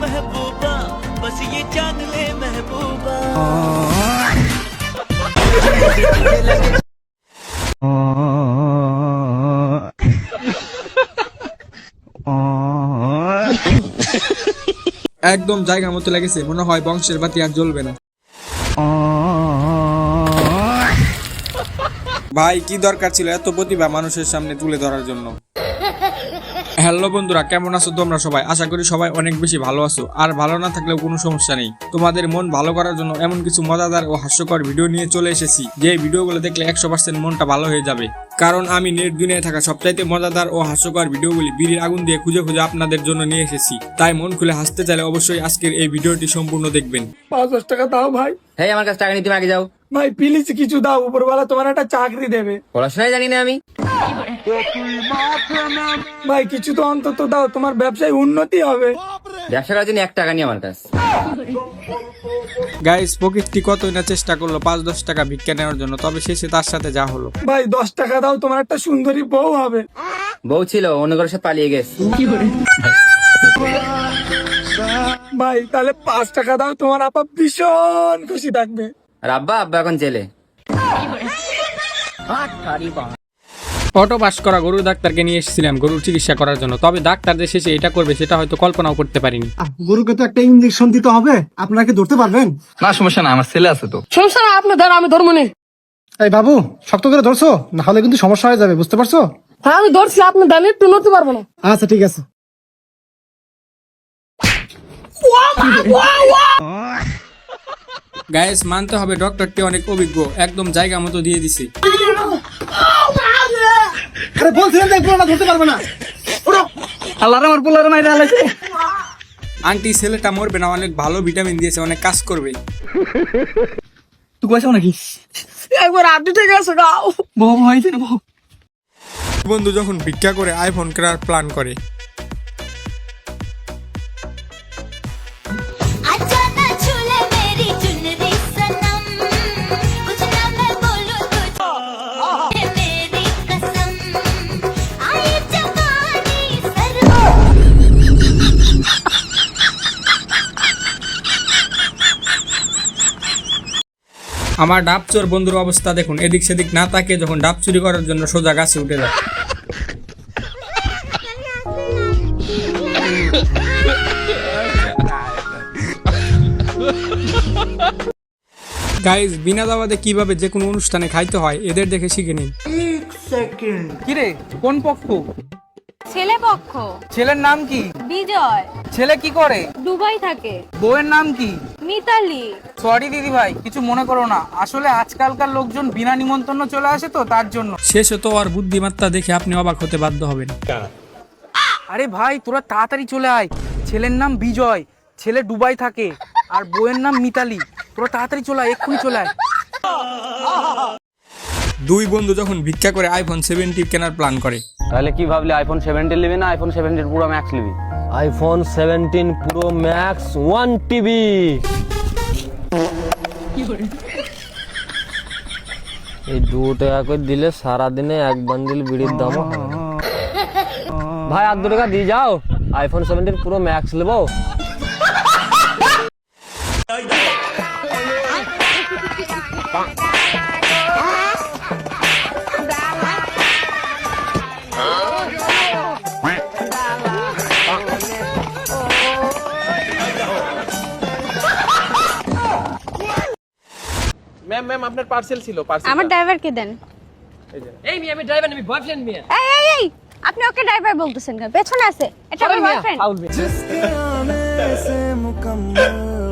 महबूबा बस ये जान ले महबूबा। একদম জায়গা মতো লেগেছে, মনে হয় বংশের বাতি আর জ্বলবে না। ভাই কি দরকার ছিল এত প্রতিভা মানুষের সামনে তুলে ধরার জন্য? হ্যালো বন্ধুরা, কেমন আছো তোমরা সবাই? আশা করি সবাই অনেক বেশি ভালো আছো, আর ভালো না থাকলেও কোনো সমস্যা নেই। তোমাদের মন ভালো করার জন্য এমন কিছু মজাদার ও হাস্যকর ভিডিও নিয়ে চলে এসেছি, যে ভিডিওগুলো দেখলে 100% মনটা ভালো হয়ে যাবে। কারণ আমি নেট দুনিয়ায় থাকা সবচাইতে মজাদার ও হাস্যকর ভিডিওগুলি বিড়ির আগুন দিয়ে খুঁজে খুঁজে আপনাদের জন্য নিয়ে এসেছি। তাই মন খুলে হাসতে চাইলে অবশ্যই আজকের এই ভিডিওটি সম্পূর্ণ দেখবেন। 5-10 টাকা দাও ভাই। হ্যাঁ, আমার কাছে টাকা নিতে আগে যাও ভাই প্লিজ কিছু দাও, উপরওয়ালা তোমার একটা চাকরি দেবে। পড়াশোনায় জানি না আমি। ভাই কিছু তো অন্তত দাও, তোমার ব্যবসায় উন্নতি হবে। ব্যবসা করার জন্য 1 টাকা নিয়ে আমার কাছে। গাইস, প্রকৃতি কতই না চেষ্টা করলো 5-10 টাকা ভিক্ষা নেওয়ার জন্য, তবে শেষে তার সাথে যা হলো। ভাই 10 টাকা দাও, তোমার একটা সুন্দরী বউ হবে। বউ ছিল, অন্য কারোর সাথে পালিয়ে গেছে। ভাই তাহলে 5 টাকা দাও, তোমার আপা ভীষণ খুশি থাকবে। আর আব্বা এখন জেলে। অটো পাস করা গরুর ডাক্তারকে নিয়ে এসেছিলাম গরুর চিকিৎসা করার জন্য, তবে ডাক্তার যে শেষে এটা করবে সেটা হয়তো কল্পনাও করতে পারিনি। গরুকে তো একটা ইঞ্জেকশন দিতে হবে, আপনারা কি ধরতে পারবেন? না সমস্যা না, আমার ছেলে আছে তো। সমস্যা না, আপনি ধর, আমি ধরবো না। এই বাবু, শক্ত করে ধরছো, না হলে কিন্তু সমস্যা হয়ে যাবে, বুঝতে পারছো? হ্যাঁ আমি ধরছি, আপনি দাঁড়িয়ে একটু নড়তে পারবো না। আচ্ছা ঠিক আছে। গাইস, মানতে হবে ডক্টরটি অনেক অভিজ্ঞ, একদম জায়গা মতো দিয়ে দিছে। আরে বলছিলেন যে পুরোটা ধরতে পারবে না। আল্লাহ আমার পোলার মাইরে আলাইছে। আন্টি ছেলেটা মরবে না, অনেক ভালো ভিটামিন দিয়েছে, অনেক কাজ করবে। তুই কইছো নাকি? একবার আপনি ঠিক আছে গাও। বউ হইছে না বউ। বন্ধু যখন ভিক্ষা করে আইফোন কেনার প্ল্যান করে। আমার ডাব চোর বন্ধুর অবস্থা দেখুন, এদিক সেদিক না তাকিয়ে যখন ডাব চুরি করার জন্য সোজা গাছে উঠে যায়। গাইজ, বিনা দাওয়াতে কিভাবে যে কোনো অনুষ্ঠানে খাইতে হয় এদের দেখে শিখে নিন। কিরে কোন পক্ষ? ছেলে পক্ষ। ছেলের নাম কি? বিজয়। ছেলে কি করে? দুবাই থাকে। বউয়ের নাম কি? মিতালি। সরি দিদি ভাই, কিছু মনে করো না, আসলে আজকালকার লোকজন বিনা নিমন্ত্রণ চলে আসে তো তার জন্য। শেষ হতো আর বুদ্ধিমত্তা দেখে আপনি অবাক হতে বাধ্য হবেন। আরে ভাই তোরা তাড়াতাড়ি চলে আয়, ছেলের নাম বিজয়, ছেলে দুবাই থাকে, আর বউয়ের নাম মিতালি। তোরা তাড়াতাড়ি চলে আয়, এক্ষুনি চলে আয়। দুই বন্ধু যখন ভিক্ষা করে আইফোন 17 কেনার প্ল্যান করে। তাহলে কি ভাবলি, আইফোন 17 নিবি না আইফোন 17 পুরো ম্যাক্স নিবি? IPhone 17 pro max 1 TB. এই 2 টাকা করে দিলে সারাদিনে 1 বান্ডিল বিড়ির দামও হবে না। ভাই 8 টাকা দিয়ে যাও, আইফোন 17 প্রো ম্যাক্স নেবো। ম্যাম আপনার পার্সেল ছিল। আমার ড্রাইভারকে দেন। এই আমি ড্রাইভার, আমি বয়ফ্রেন্ড মিয়া। এই আপনি ওকে ড্রাইভার বলতেছেন কেন? পেছনে আছে, এটা আমার বয়ফ্রেন্ড।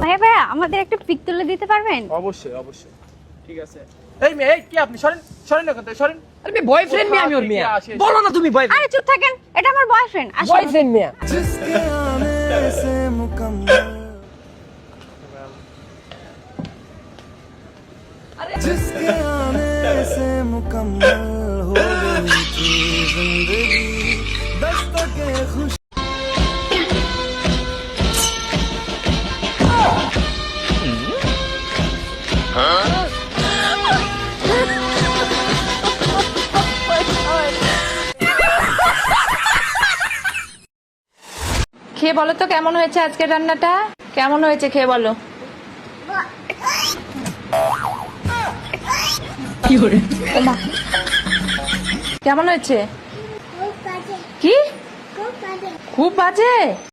ভাইয়া আমাদের একটা পিক তুলে দিতে পারবেন? অবশ্যই ঠিক আছে। এই মেয়ে, কি আপনি সরেন না, কথা সরেন। আরে বয়ফ্রেন্ড মিয়া, আমি ওর মিয়া। বলো না তুমি বয়ফ্রেন্ড। আরে চুপ থাকেন, এটা আমার বয়ফ্রেন্ড। বয়ফ্রেন্ড মিয়া। जिसके आने से मुकम्मल हो गई थी जिंदगी दस्तके खुश। খেয়ে খেয়ে বলো তো কেমন হয়েছে আজকের রান্নাটা? কেমন হয়েছে খেয়ে বলো। ওমা, কেমন হয়েছে? কি খুব বাজে?